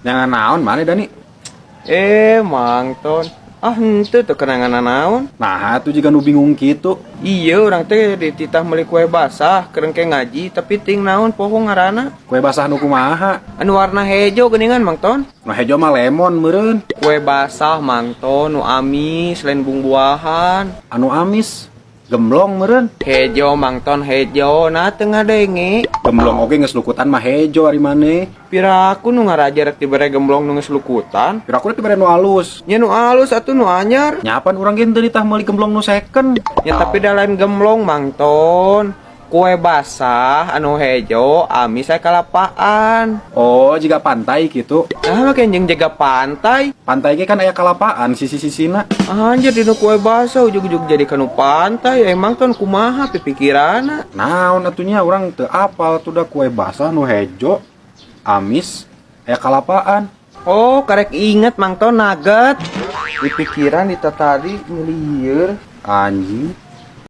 Jangan naon mana Dani. Mangton. Henteu teu kenangan naon. Nah, tuh juga nu bingung gitu. Iya orang teh dititah meuli kue basah kerengke ngaji tapi ting naon poho ngaranna. Kue basah nu kumaha? Anu warna hejo geuningan Mangton. Nu hejo mah lemon meureun. Kue basah Mangton nu amis lain bumbuahan. Anu amis gemblong meureun. Hejo Mangton hejo na teu ngadenge. Gemblong oge geus lukutan mah hejo ari maneh. Piraku nu ngaraja rek dibere gemblong nu geus lukutan. Piraku teh dibere nu alus. Nya nu alus atuh nu anyar. Nyapan urang ge teu ditah meuli gemblong nu second. Ya tapi da lain gemblong Mangton. Kue basah anu hejo amis aya kalapaan. Oh, jiga pantai gitu. Makin jeung jaga pantai. Pantai ge kan aya kalapaan sisi-sisina. Anjir dina kue basah ujug-ujug jadi kanu pantai. Emang kan kumaha pipikirana. Naon atunya urang teu apal tuh da kue basah nu hejo amis aya kalapaan. Oh, karek inget Mangton nugget. Di pikiran di tadi milieur Anjing.